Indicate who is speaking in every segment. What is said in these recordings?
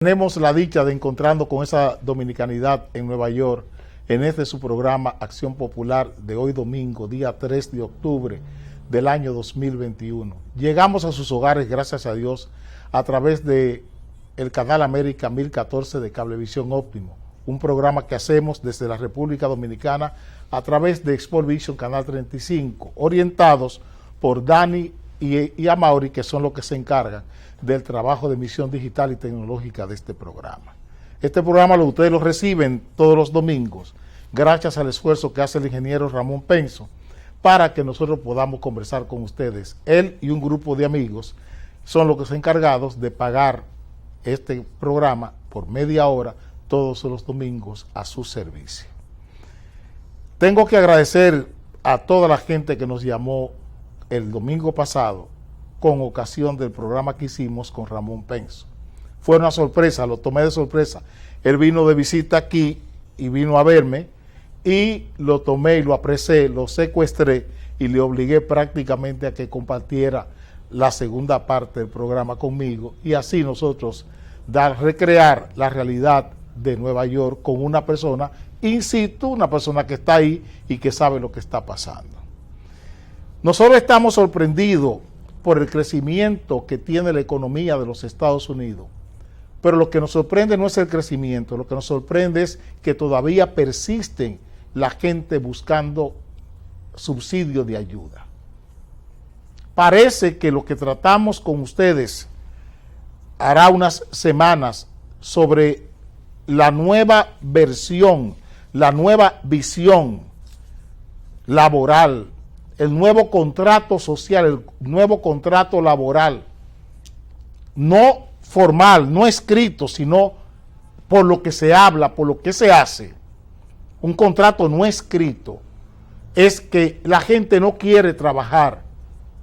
Speaker 1: Tenemos la dicha de encontrarnos con esa dominicanidad en Nueva York, en este su programa Acción Popular de hoy domingo, día 3 de octubre del año 2021. Llegamos a sus hogares, gracias a Dios, a través de el Canal América 1014 de Cablevisión Óptimo, un programa que hacemos desde la República Dominicana a través de Export Vision Canal 35, orientados por Dani y Amaury, que son los que se encargan del trabajo de emisión digital y tecnológica de este programa. Este programa ustedes lo reciben todos los domingos, gracias al esfuerzo que hace el ingeniero Ramón Penso, para que nosotros podamos conversar con ustedes. Él y un grupo de amigos son los que son encargados de pagar este programa por media hora todos los domingos a su servicio. Tengo que agradecer a toda la gente que nos llamó el domingo pasado con ocasión del programa que hicimos con Ramón Penso. Fue una sorpresa, lo tomé de sorpresa. Él vino de visita aquí y vino a verme y lo tomé y lo apresé, lo secuestré y le obligué prácticamente a que compartiera la segunda parte del programa conmigo y así nosotros recrear la realidad de Nueva York con una persona in situ, una persona que está ahí y que sabe lo que está pasando. Nosotros estamos sorprendidos por el crecimiento que tiene la economía de los Estados Unidos, pero lo que nos sorprende no es el crecimiento, lo que nos sorprende es que todavía persisten la gente buscando subsidios de ayuda. Parece que lo que tratamos con ustedes hará unas semanas sobre la nueva versión, la nueva visión laboral, el nuevo contrato social, el nuevo contrato laboral, no formal, no escrito, sino por lo que se habla, por lo que se hace. Un contrato no escrito es que la gente no quiere trabajar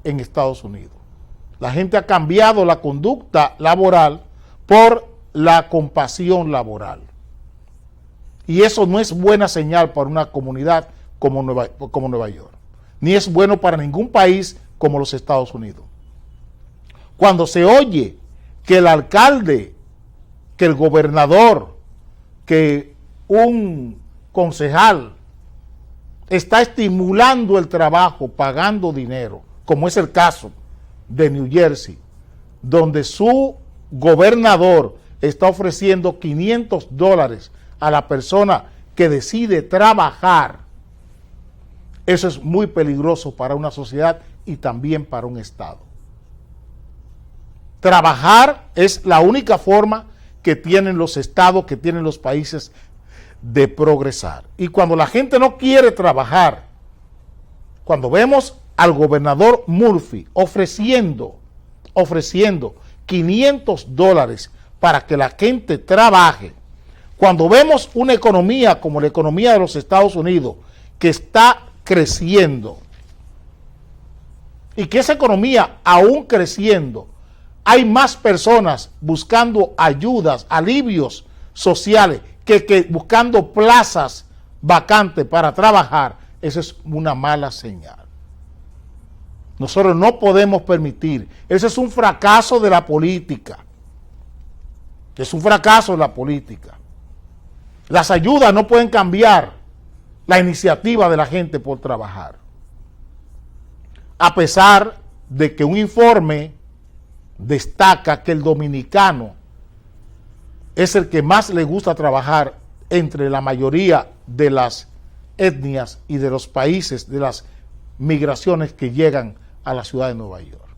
Speaker 1: en Estados Unidos. La gente ha cambiado la conducta laboral por la compasión laboral. Y eso no es buena señal para una comunidad como Nueva York. Ni es bueno para ningún país como los Estados Unidos. Cuando se oye que el alcalde, que el gobernador, que un concejal está estimulando el trabajo, pagando dinero, como es el caso de New Jersey, donde su gobernador está ofreciendo $500 a la persona que decide trabajar. Eso es muy peligroso para una sociedad y también para un Estado. Trabajar es la única forma que tienen los estados, que tienen los países de progresar. Y cuando la gente no quiere trabajar, cuando vemos al gobernador Murphy ofreciendo $500 para que la gente trabaje, cuando vemos una economía como la economía de los Estados Unidos que está creciendo y que esa economía aún creciendo, hay más personas buscando ayudas, alivios sociales que buscando plazas vacantes para trabajar, eso es una mala señal. Nosotros no podemos permitir, ese es un fracaso de la política, es un fracaso de la política. Las ayudas no pueden cambiar la iniciativa de la gente por trabajar. A pesar de que un informe destaca que el dominicano es el que más le gusta trabajar entre la mayoría de las etnias y de los países, de las migraciones que llegan a la ciudad de Nueva York.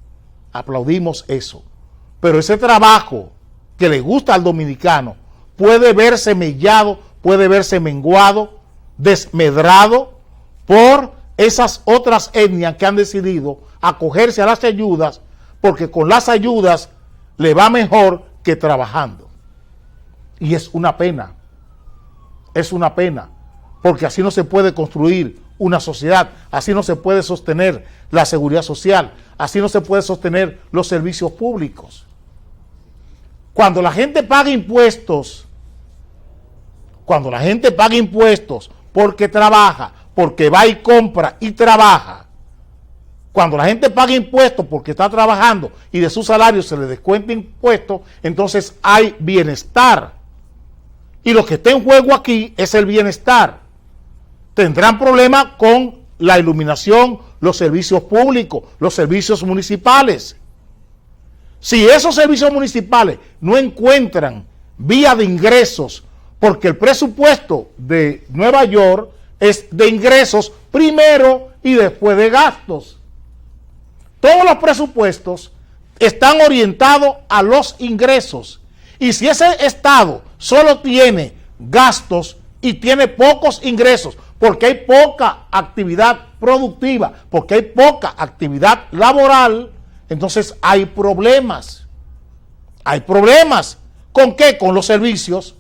Speaker 1: Aplaudimos eso. Pero ese trabajo que le gusta al dominicano puede verse mellado, puede verse menguado, desmedrado por esas otras etnias que han decidido acogerse a las ayudas porque con las ayudas le va mejor que trabajando. Y es una pena, porque así no se puede construir una sociedad, así no se puede sostener la seguridad social, así no se puede sostener los servicios públicos. Cuando la gente paga impuestos, porque trabaja, porque va y compra y trabaja, Cuando la gente paga impuestos porque está trabajando y de su salario se le descuenta impuestos, entonces hay bienestar. Y lo que está en juego aquí es el bienestar. Tendrán problemas con la iluminación, los servicios públicos, los servicios municipales. Si esos servicios municipales no encuentran vía de ingresos, porque el presupuesto de Nueva York es de ingresos primero y después de gastos. Todos los presupuestos están orientados a los ingresos. Y si ese estado solo tiene gastos y tiene pocos ingresos, porque hay poca actividad productiva, porque hay poca actividad laboral, entonces hay problemas. Hay problemas. ¿Con qué? Con los servicios.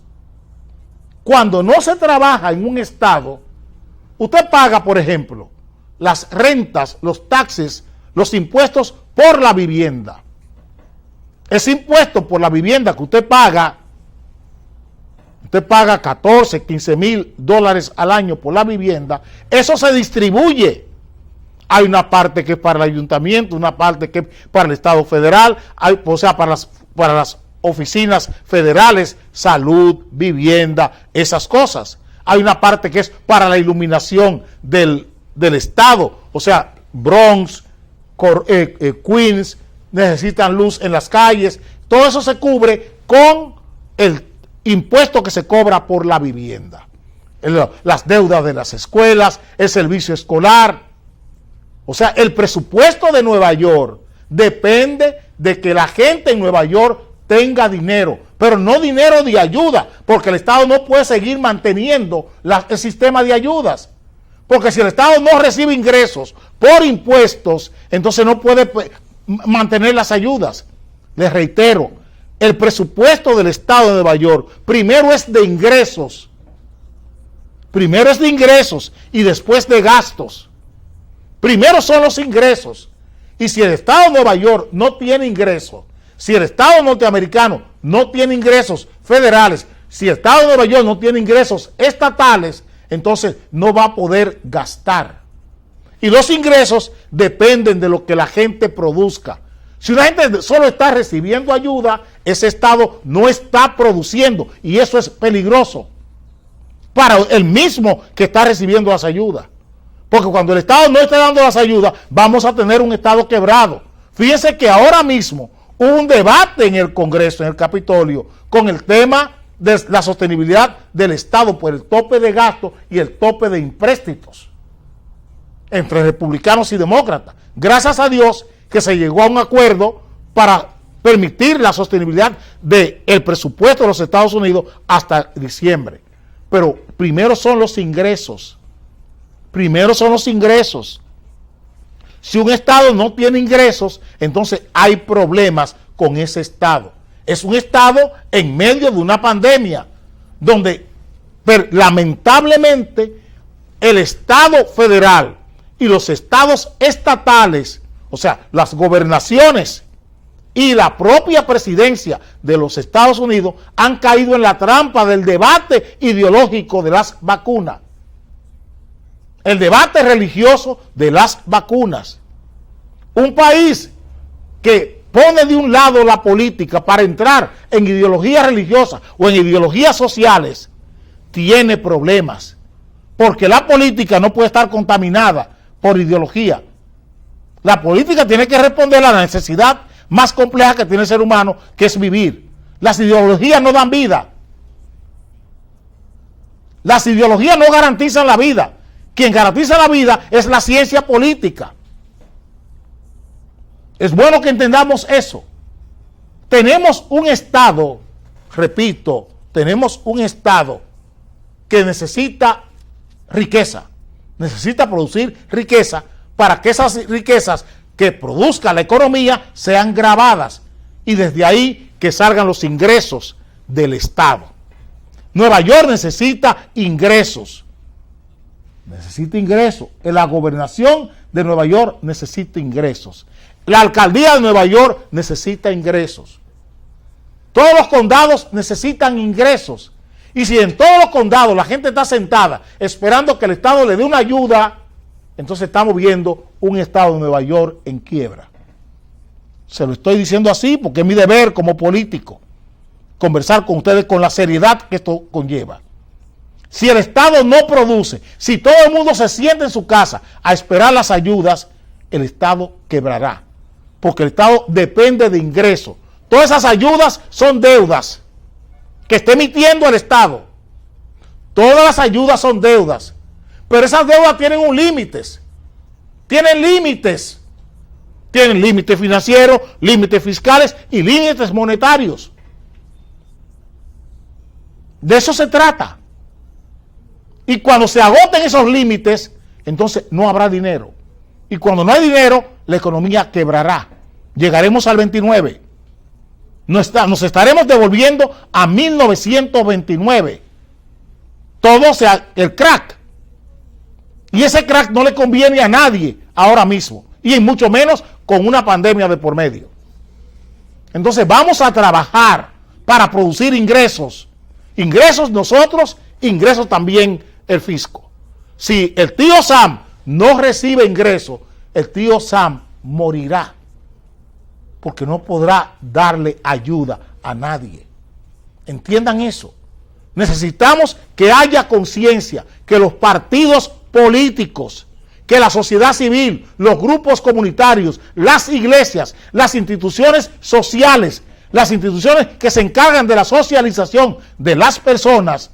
Speaker 1: Cuando no se trabaja en un estado, usted paga, por ejemplo, las rentas, los taxes, los impuestos por la vivienda. Ese impuesto por la vivienda que usted paga 14, 15 mil dólares al año por la vivienda, eso se distribuye. Hay una parte que es para el ayuntamiento, una parte que es para el Estado federal, o sea, para las oficinas federales, salud, vivienda, esas cosas. Hay una parte que es para la iluminación del Estado, o sea, Bronx, Queens, necesitan luz en las calles. Todo eso se cubre con el impuesto que se cobra por la vivienda. Las deudas de las escuelas, el servicio escolar. O sea, el presupuesto de Nueva York depende de que la gente en Nueva York tenga dinero, pero no dinero de ayuda, porque el Estado no puede seguir manteniendo el sistema de ayudas. Porque si el Estado no recibe ingresos por impuestos, entonces no puede mantener las ayudas. Les reitero, el presupuesto del Estado de Nueva York primero es de ingresos. Primero es de ingresos y después de gastos. Primero son los ingresos. Y si el Estado de Nueva York no tiene ingresos, si el Estado norteamericano no tiene ingresos federales, si el Estado de Nueva York no tiene ingresos estatales, entonces no va a poder gastar. Y los ingresos dependen de lo que la gente produzca. Si una gente solo está recibiendo ayuda, ese Estado no está produciendo, y eso es peligroso para el mismo que está recibiendo las ayudas. Porque cuando el Estado no está dando las ayudas, vamos a tener un Estado quebrado. Fíjense que ahora mismo hubo un debate en el Congreso, en el Capitolio, con el tema de la sostenibilidad del Estado por el tope de gasto y el tope de empréstitos entre republicanos y demócratas. Gracias a Dios que se llegó a un acuerdo para permitir la sostenibilidad del presupuesto de los Estados Unidos hasta diciembre. Pero primero son los ingresos. Primero son los ingresos. Si un Estado no tiene ingresos, entonces hay problemas con ese Estado. Es un Estado en medio de una pandemia, donde lamentablemente el Estado federal y los estados estatales, o sea, las gobernaciones y la propia presidencia de los Estados Unidos han caído en la trampa del debate ideológico de las vacunas. El debate religioso de las vacunas. Un país que pone de un lado la política para entrar en ideologías religiosas o en ideologías sociales, tiene problemas. Porque la política no puede estar contaminada por ideología. La política tiene que responder a la necesidad más compleja que tiene el ser humano, que es vivir. Las ideologías no dan vida. Las ideologías no garantizan la vida. Quien garantiza la vida es la ciencia política. Es bueno que entendamos eso. Tenemos un Estado, repito, tenemos un Estado que necesita riqueza, necesita producir riqueza para que esas riquezas que produzca la economía sean grabadas y desde ahí que salgan los ingresos del Estado. Nueva York necesita ingresos. Necesita ingresos. La gobernación de Nueva York necesita ingresos. La alcaldía de Nueva York necesita ingresos. Todos los condados necesitan ingresos. Y si en todos los condados la gente está sentada esperando que el Estado le dé una ayuda, entonces estamos viendo un estado de Nueva York en quiebra. Se lo estoy diciendo así porque es mi deber como político conversar con ustedes con la seriedad que esto conlleva. Si el Estado no produce, si todo el mundo se sienta en su casa a esperar las ayudas, el Estado quebrará, porque el Estado depende de ingresos. Todas esas ayudas son deudas que está emitiendo el Estado. Todas las ayudas son deudas, pero esas deudas tienen un límites. Tienen límites. Tienen límites financieros, límites fiscales y límites monetarios. De eso se trata. Y cuando se agoten esos límites, entonces no habrá dinero. Y cuando no hay dinero, la economía quebrará. Llegaremos al 29. Nos estaremos devolviendo a 1929. Todo sea el crack. Y ese crack no le conviene a nadie ahora mismo. Y mucho menos con una pandemia de por medio. Entonces vamos a trabajar para producir ingresos. Ingresos nosotros, ingresos también el fisco. Si el tío Sam no recibe ingresos, el tío Sam morirá. Porque no podrá darle ayuda a nadie. Entiendan eso. Necesitamos que haya conciencia, que los partidos políticos, que la sociedad civil, los grupos comunitarios, las iglesias, las instituciones sociales, las instituciones que se encargan de la socialización de las personas,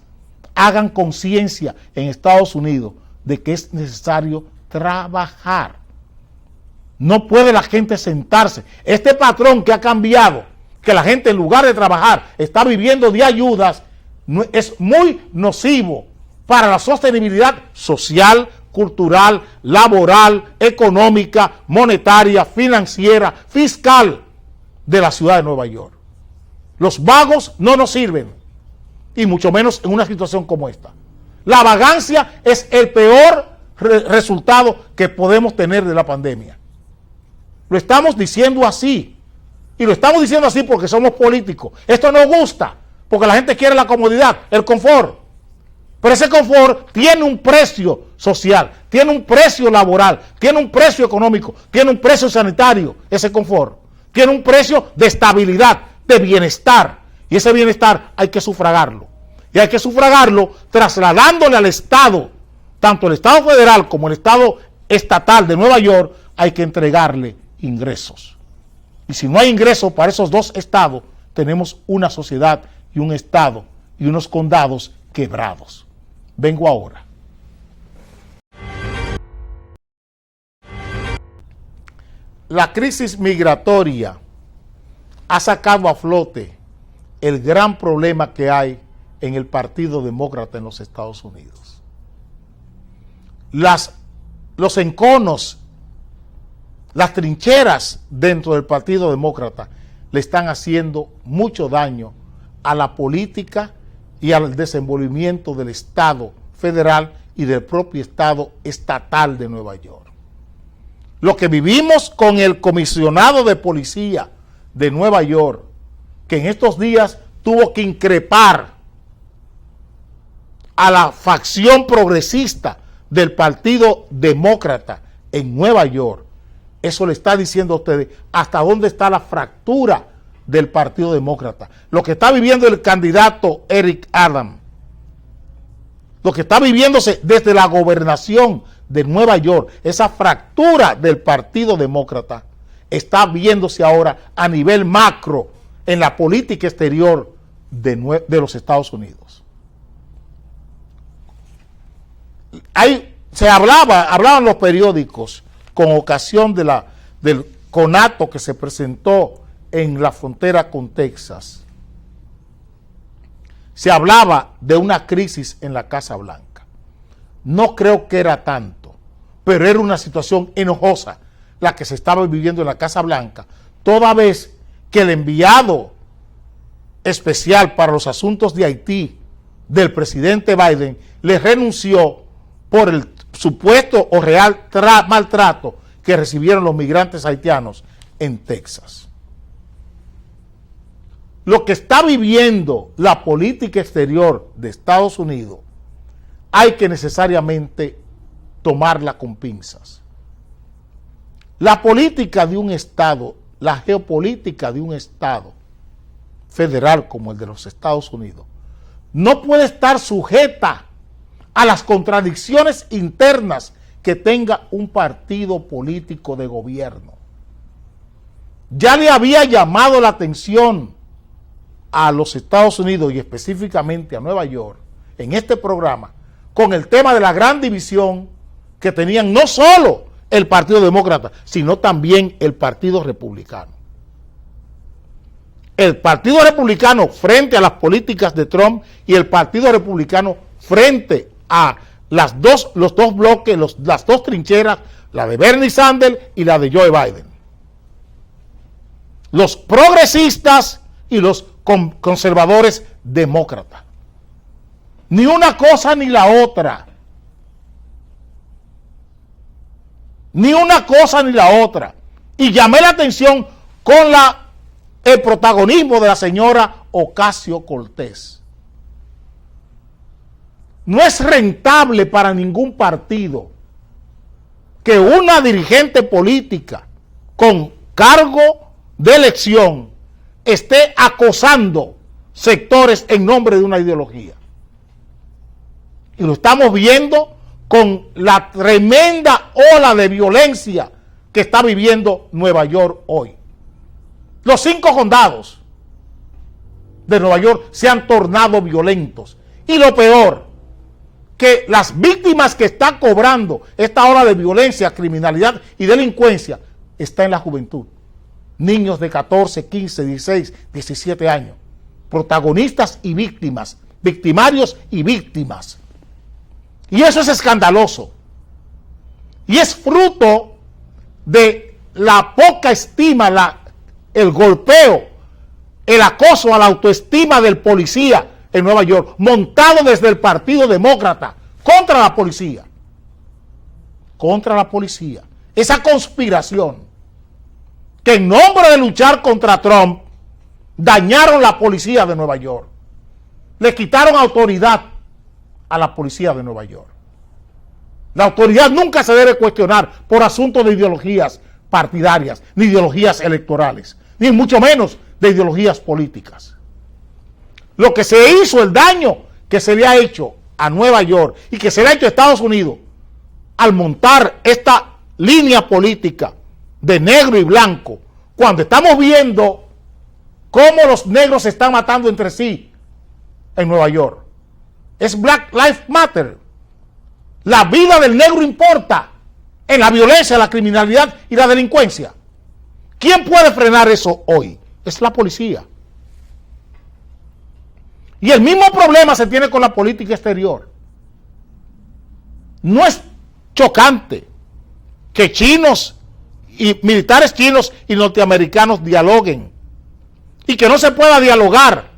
Speaker 1: hagan conciencia en Estados Unidos de que es necesario trabajar. No puede la gente sentarse. Este patrón que ha cambiado, que la gente en lugar de trabajar está viviendo de ayudas, es muy nocivo para la sostenibilidad social, cultural, laboral, económica, monetaria, financiera, fiscal de la ciudad de Nueva York. Los vagos no nos sirven, y mucho menos en una situación como esta. La vagancia es el peor resultado que podemos tener de la pandemia. Lo estamos diciendo así, y lo estamos diciendo así porque somos políticos. Esto nos gusta, porque la gente quiere la comodidad, el confort. Pero ese confort tiene un precio social, tiene un precio laboral, tiene un precio económico, tiene un precio sanitario, ese confort. Tiene un precio de estabilidad, de bienestar. Y ese bienestar hay que sufragarlo. Y hay que sufragarlo trasladándole al Estado, tanto el Estado federal como el Estado estatal de Nueva York, hay que entregarle ingresos. Y si no hay ingresos para esos dos estados, tenemos una sociedad y un estado y unos condados quebrados. Vengo ahora. La crisis migratoria ha sacado a flote el gran problema que hay en el Partido Demócrata en los Estados Unidos. Los enconos, las trincheras dentro del Partido Demócrata le están haciendo mucho daño a la política y al desenvolvimiento del Estado federal y del propio Estado estatal de Nueva York. Lo que vivimos con el comisionado de policía de Nueva York, que en estos días tuvo que increpar a la facción progresista del Partido Demócrata en Nueva York, eso le está diciendo a ustedes hasta dónde está la fractura del Partido Demócrata. Lo que está viviendo el candidato Eric Adams, lo que está viviéndose desde la gobernación de Nueva York, esa fractura del Partido Demócrata, está viéndose ahora a nivel macro en la política exterior de los Estados Unidos. Hablaban los periódicos con ocasión del conato que se presentó en la frontera con Texas. Se hablaba de una crisis en la Casa Blanca. No creo que era tanto, pero era una situación enojosa la que se estaba viviendo en la Casa Blanca, toda vez que el enviado especial para los asuntos de Haití del presidente Biden le renunció por el supuesto o real maltrato que recibieron los migrantes haitianos en Texas. Lo que está viviendo la política exterior de Estados Unidos hay que necesariamente tomarla con pinzas. La política de un Estado, la geopolítica de un Estado federal como el de los Estados Unidos, no puede estar sujeta a las contradicciones internas que tenga un partido político de gobierno. Ya le había llamado la atención a los Estados Unidos y específicamente a Nueva York en este programa con el tema de la gran división que tenían no solo el Partido Demócrata, sino también el Partido Republicano. El Partido Republicano frente a las políticas de Trump y el Partido Republicano frente a los dos bloques, las dos trincheras, la de Bernie Sanders y la de Joe Biden. Los progresistas y los conservadores demócratas. Ni una cosa ni la otra. Ni una cosa ni la otra. Y llamé la atención con el protagonismo de la señora Ocasio-Cortez. No es rentable para ningún partido que una dirigente política con cargo de elección esté acosando sectores en nombre de una ideología. Y lo estamos viendo con la tremenda ola de violencia que está viviendo Nueva York hoy. Los 5 condados de Nueva York se han tornado violentos. Y lo peor, que las víctimas que están cobrando esta ola de violencia, criminalidad y delincuencia está en la juventud. Niños de 14, 15, 16, 17 años. Protagonistas y víctimas. Victimarios y víctimas. Y eso es escandaloso. Y es fruto de la poca estima, el golpeo, el acoso a la autoestima del policía en Nueva York, montado desde el Partido Demócrata contra la policía. Contra la policía. Esa conspiración que en nombre de luchar contra Trump dañaron la policía de Nueva York. Le quitaron autoridad a la policía de Nueva York. La autoridad nunca se debe cuestionar por asuntos de ideologías partidarias, ni ideologías electorales, ni mucho menos de ideologías políticas. Lo que se hizo, el daño que se le ha hecho a Nueva York y que se le ha hecho a Estados Unidos al montar esta línea política de negro y blanco, cuando estamos viendo cómo los negros se están matando entre sí en Nueva York. Es Black Lives Matter. La vida del negro importa en la violencia, la criminalidad y la delincuencia. ¿Quién puede frenar eso hoy? Es la policía. Y el mismo problema se tiene con la política exterior. No es chocante que chinos y militares chinos y norteamericanos dialoguen y que no se pueda dialogar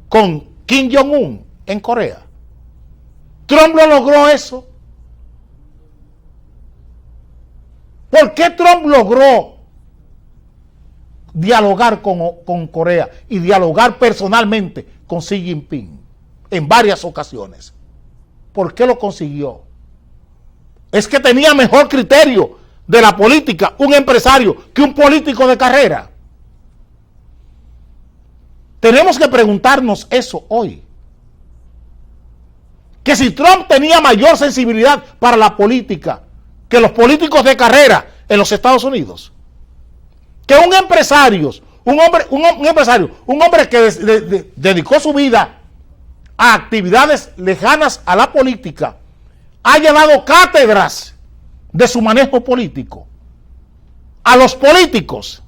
Speaker 1: con Kim Jong-un en Corea. Trump lo logró eso. ¿Por qué Trump logró dialogar con Corea y dialogar personalmente con Xi Jinping en varias ocasiones? ¿Por qué lo consiguió? Es que tenía mejor criterio de la política un empresario que un político de carrera. Tenemos que preguntarnos eso hoy. Que si Trump tenía mayor sensibilidad para la política que los políticos de carrera en los Estados Unidos. Que un empresario que dedicó su vida a actividades lejanas a la política, haya dado cátedras de su manejo político a los políticos,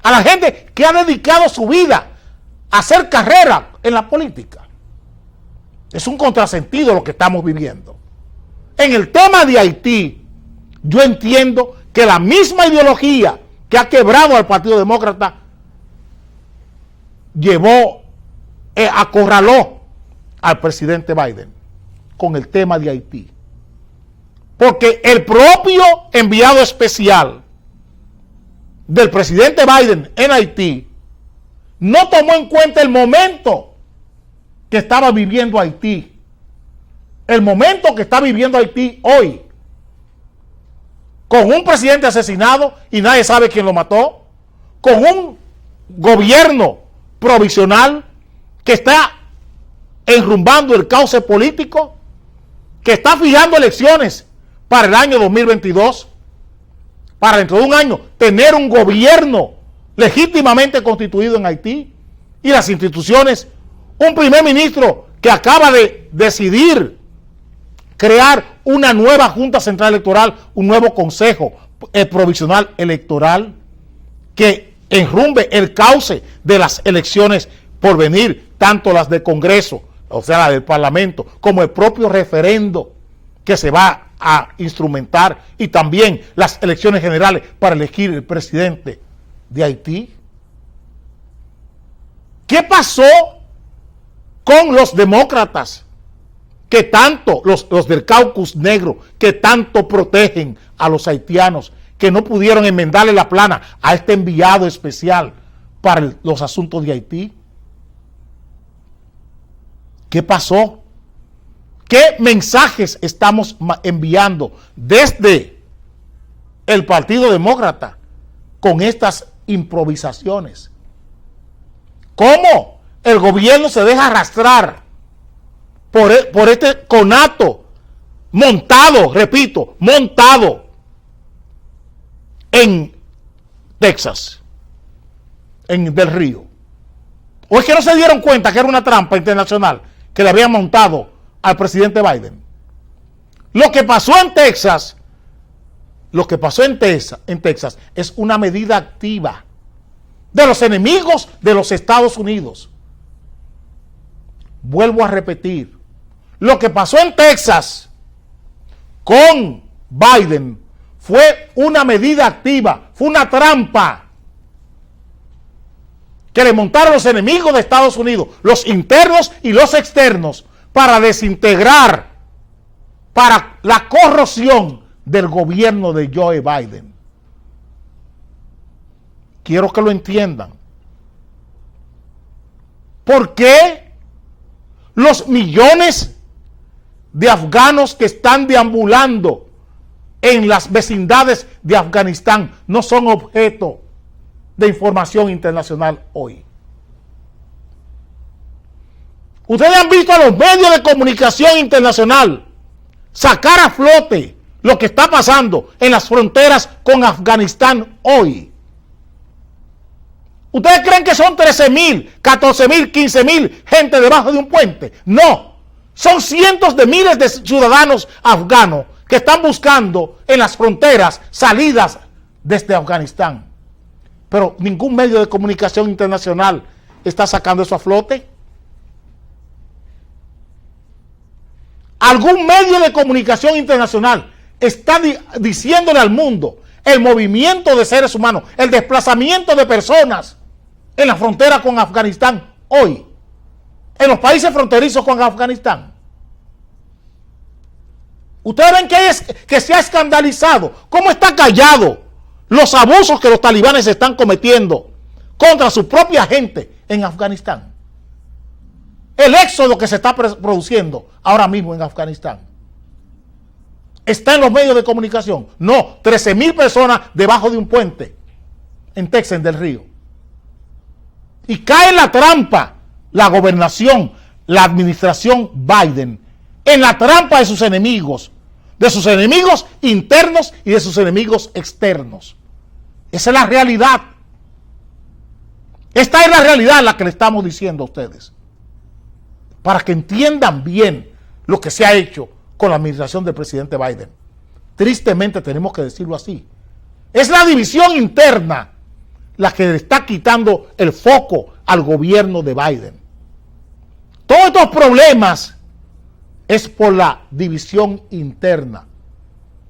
Speaker 1: a la gente que ha dedicado su vida a hacer carrera en la política. Es un contrasentido lo que estamos viviendo. En el tema de Haití, yo entiendo que la misma ideología que ha quebrado al Partido Demócrata acorraló al presidente Biden con el tema de Haití. Porque el propio enviado especial del presidente Biden en Haití no tomó en cuenta el momento que estaba viviendo Haití. El momento que está viviendo Haití hoy. con un presidente asesinado y nadie sabe quién lo mató, con un gobierno provisional que está enrumbando el cauce político, que está fijando elecciones para el año 2022, para dentro de un año tener un gobierno legítimamente constituido en Haití y las instituciones, un primer ministro que acaba de decidir crear una nueva Junta Central Electoral, un nuevo Consejo Provisional Electoral que enrumbe el cauce de las elecciones por venir, tanto las de Congreso, o sea, la del Parlamento, como el propio referendo que se va a instrumentar, y también las elecciones generales para elegir el presidente de Haití. ¿Qué pasó con los demócratas que tanto, los del Caucus Negro, que tanto protegen a los haitianos, que no pudieron enmendarle la plana a este enviado especial para los asuntos de Haití? ¿Qué pasó? ¿Qué mensajes estamos enviando desde el Partido Demócrata con estas improvisaciones? ¿Cómo el gobierno se deja arrastrar por este conato montado, repito, montado en Texas, en Del Río? ¿O es que no se dieron cuenta que era una trampa internacional que le habían montado al presidente Biden? Lo que pasó en Texas, es una medida activa de los enemigos de los Estados Unidos. Vuelvo a repetir, lo que pasó en Texas con Biden fue una medida activa, fue una trampa que le montaron los enemigos de Estados Unidos, los internos y los externos, para desintegrar, para la corrosión del gobierno de Joe Biden. Quiero que lo entiendan. ¿Por qué los millones de afganos que están deambulando en las vecindades de Afganistán no son objeto de información internacional hoy? Ustedes han visto a los medios de comunicación internacional sacar a flote lo que está pasando en las fronteras con Afganistán hoy. ¿Ustedes creen que son 13,000, 14,000, 15,000 gente debajo de un puente? No, son cientos de miles de ciudadanos afganos que están buscando en las fronteras salidas desde Afganistán. Pero ningún medio de comunicación internacional está sacando eso a flote. ¿Algún medio de comunicación internacional está diciéndole al mundo el movimiento de seres humanos, el desplazamiento de personas en la frontera con Afganistán hoy, en los países fronterizos con Afganistán? Ustedes ven que se ha escandalizado, cómo está callado los abusos que los talibanes están cometiendo contra su propia gente en Afganistán. El éxodo que se está produciendo ahora mismo en Afganistán está en los medios de comunicación. No, 13,000 personas debajo de un puente en Texas, Del Río. Y cae en la trampa la gobernación, la administración Biden, en la trampa de sus enemigos internos y de sus enemigos externos. Esa es la realidad. Esta es la realidad la que le estamos diciendo a ustedes, para que entiendan bien lo que se ha hecho con la administración del presidente Biden. Tristemente tenemos que decirlo así. Es la división interna la que le está quitando el foco al gobierno de Biden. Todos estos problemas es por la división interna.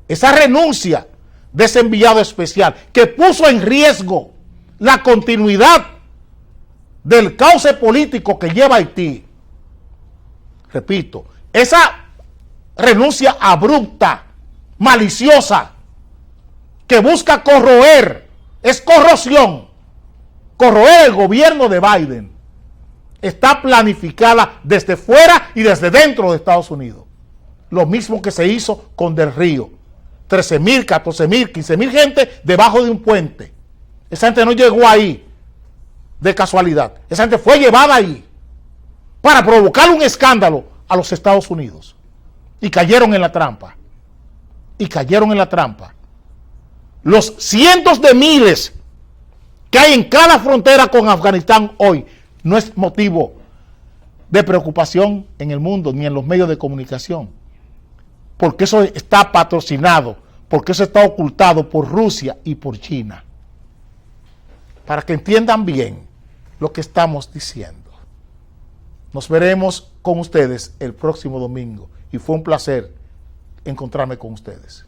Speaker 1: Esa renuncia de ese enviado especial que puso en riesgo la continuidad del cauce político que lleva Haití. Repito, esa renuncia abrupta, maliciosa, que busca corroer, es corrosión, corroer el gobierno de Biden, está planificada desde fuera y desde dentro de Estados Unidos. Lo mismo que se hizo con Del Río. 13.000, 14.000, 15.000 gente debajo de un puente. Esa gente no llegó ahí de casualidad. Esa gente fue llevada ahí para provocar un escándalo a los Estados Unidos. Y cayeron en la trampa. Y cayeron en la trampa. Los cientos de miles que hay en cada frontera con Afganistán hoy no es motivo de preocupación en el mundo ni en los medios de comunicación, porque eso está patrocinado, porque eso está ocultado por Rusia y por China, para que entiendan bien lo que estamos diciendo. Nos veremos con ustedes el próximo domingo y fue un placer encontrarme con ustedes.